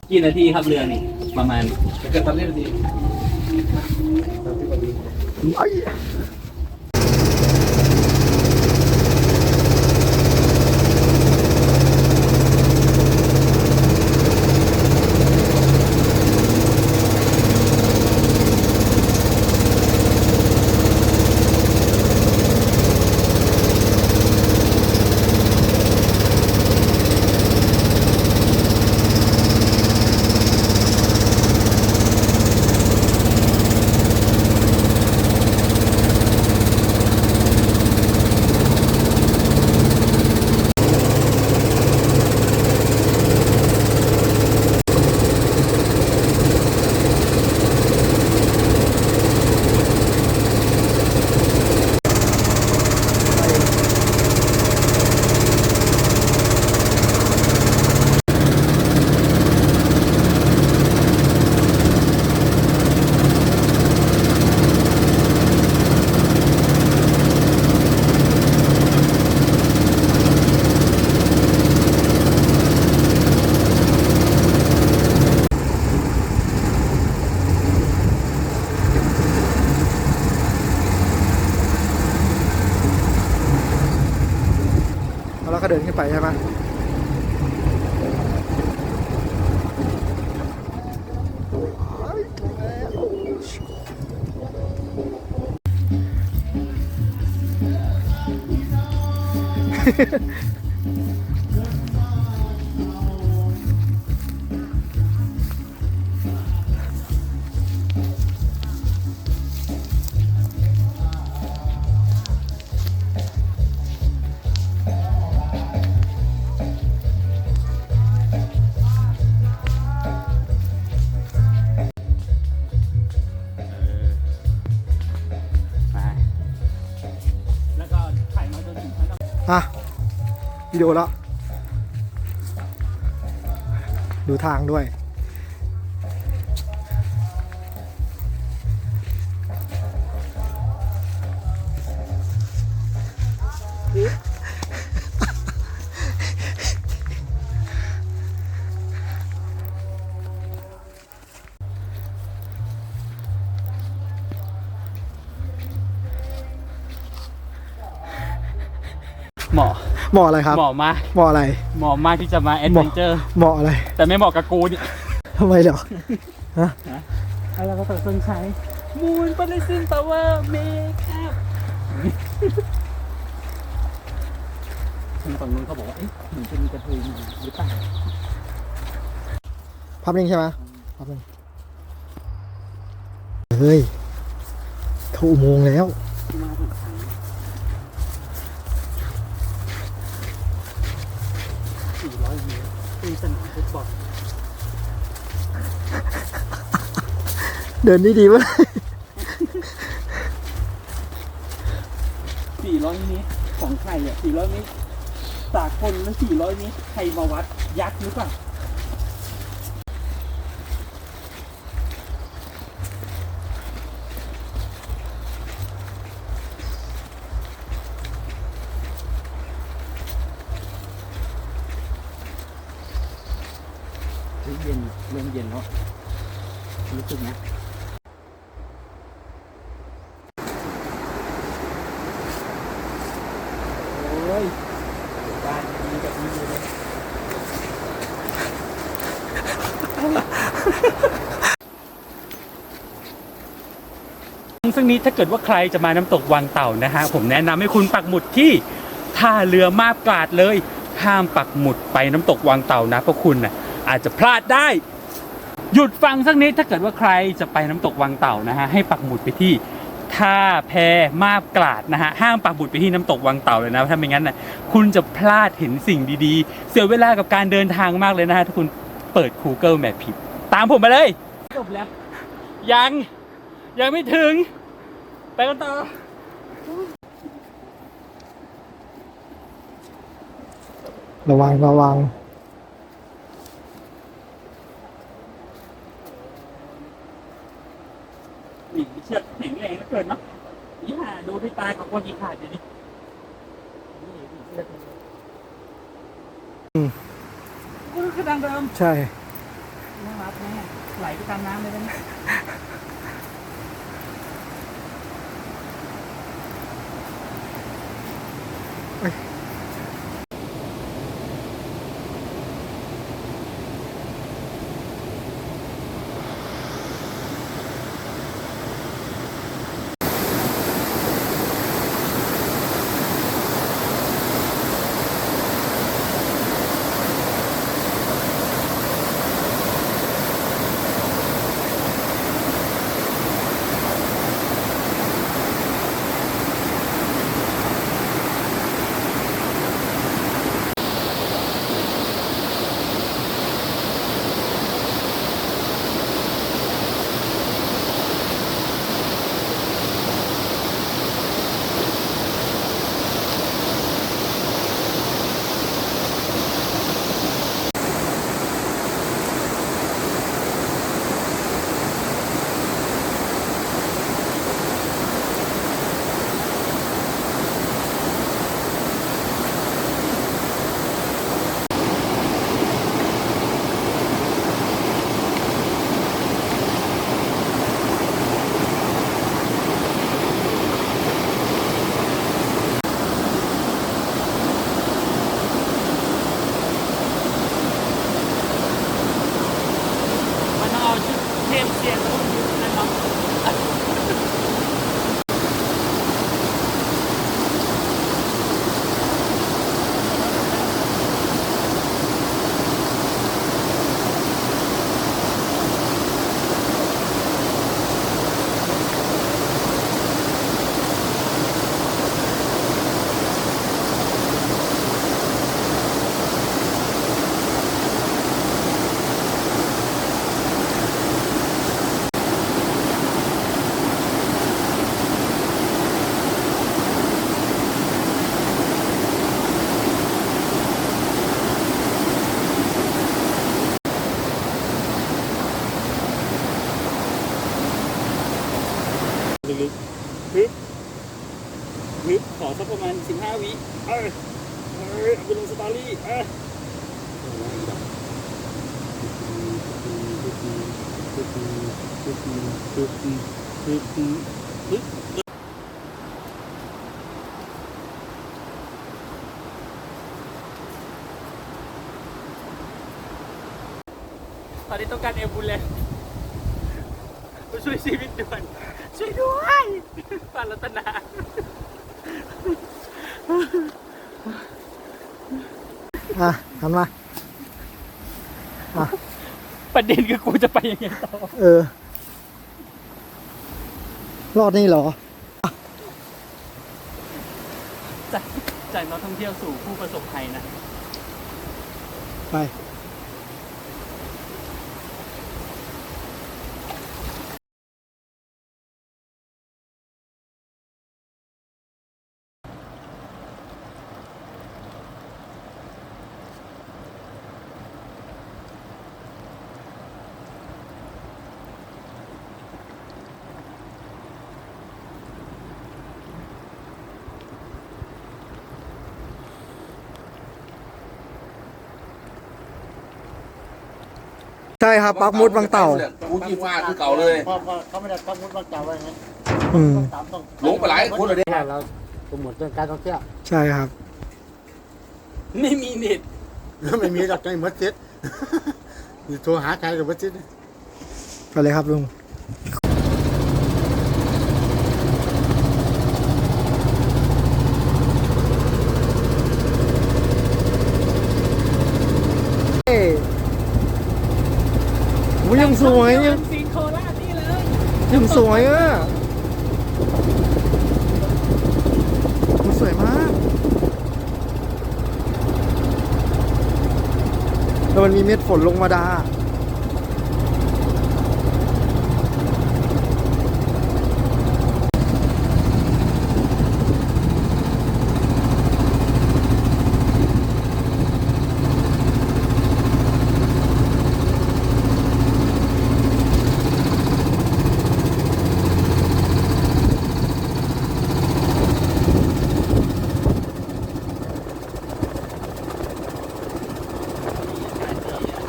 กี่นาทีครับเรือนี่ประมาณเกิด30 นาทีแล้วก็เดินขึ้นไปใช่ไหมแล้วก็ถ่ายมาจนถึงขั้น อ่ะวิดีโอแล้วดูทางด้วยเหมาะ เหมาะอะไรครับ เหมาะมาก เหมาะอะไร เหมาะมากที่จะมาแอดเวนเจอร์ เหมาะอะไร แต่ไม่เหมาะกับกูนี่ ทำไมเหรอฮะ อะไรก็ต้องใช้มูนปาเลซินตาวเมคอัพฝั่งนู้นเขาบอกว่าเอ๊ะเหมือนจะมีกระเทยมาหรือเปล่า ภาพนิ่งใช่ไหมภาพนิ่งเฮ้ยเข้าอุโมงค์แล้ว มาถูกทาง400 เมตรเป็นสนามฟุตบอล เดินดีๆวะ 400 เมตรของใครอ่ะ400 เมตรสากลแล้ว400 เมตรใครมาวัดยักษ์หรือเปล่าเย็นเริ่มเย็นแล้วรู้สึกไหมโอ้ยบ้านดีแบบนี้เลยซึ่งนี้ถ้าเกิดว่าใครจะมาน้ำตกวังเต่านะฮะผมแนะนำให้คุณปักหมุดที่ท่าเรือมาบกาดเลยห้ามปักหมุดไปน้ำตกวังเต่านะเพราะคุณน่ะอาจจะพลาดได้หยุดฟังสักนิดถ้าเกิดว่าใครจะไปน้ำตกวังเต่านะฮะให้ปักหมุดไปที่ท่าแพมาบกาดนะฮะห้ามปักหมุดไปที่น้ำตกวังเต่าเลยนะถ้าไม่งั้นน่ะคุณจะพลาดเห็นสิ่งดีๆเสียเวลากับการเดินทางมากเลยนะฮะถ้าคุณเปิด Google Map ผิดตามผมไปเลยจบแล้วยังไม่ถึงไปกันต่อ ระวังระวัง หนีเชือกแข็งแรงเหลือเกินเนาะยี่ห้าดูด้วยตาของคนที่ขาดอยู่นี่ก็คือดังเดิม ใช่ น่ารักแม่ไหลไปตามน้ำเลยนะ มันต้องเอาชุดเทพเสียงแล้วนั่นเนาะลึกๆฮึบฮึบขอสักประมาณ15 วิเอาไปลงสตอรี่ตอนนี้ต้องการแอมบูเลนซ์มาช่วยชีวิตด่วนช่วยด้วยปารัตนา หันมาอ่ะ ประเด็นคือกูจะไปยังไงต่อ รอดนี่เหรอ จากนักท่องเที่ยวสู่ผู้ประสบภัยนะ ไป ใช่ครับปักมุดบางเต่า กูยี่ฟ้าคือเก่าเลย เพราะเขาไม่ได้ปักหมุดบางเจ้าไว้ไง อืม ตามต้อง ลงไปหลายคนเลยเนี่ย เราโปรโมทเรื่องการท่องเที่ยว ใช่ครับ ไม่มีเน็ต ไม่มีหลักใจมัดเซ็ตอยู่โทรหาใครกับมัดเซ็ต ไปเลยครับลุง ยังสวยยัง ซีนโคราชนี่เลย ยังสวยอ่ะมันสวยมากแล้วมันมีเม็ดฝนลงมาดา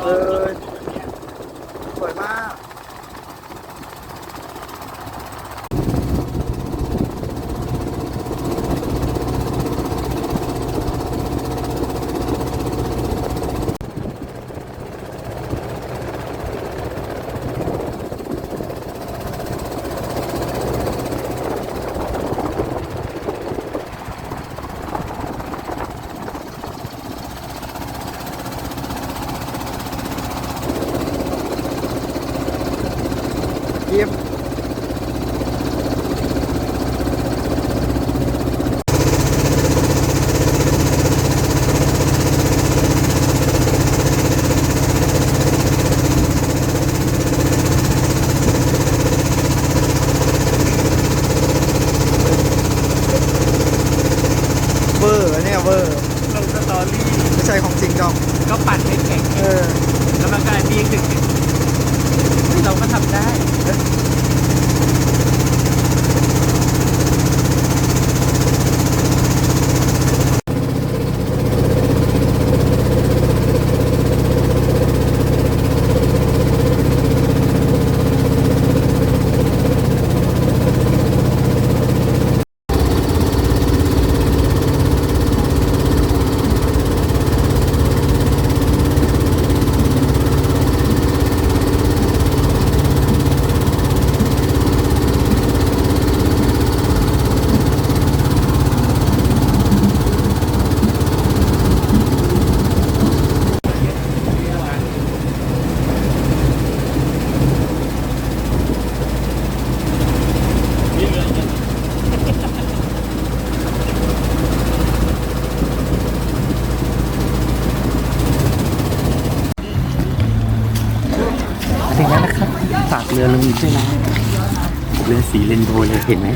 เออ เวอร์ ลงสตอรี่ ไม่ใช่ของจริงดอก ก็ปั่นให้แข็ง เออ แล้วมันก็ดีขึ้นเราก็ทำได้ ถึงแล้วนะครับฝากเรือลงอีกด้วยนะเรือสีเรนโบว์เลยเห็นไหม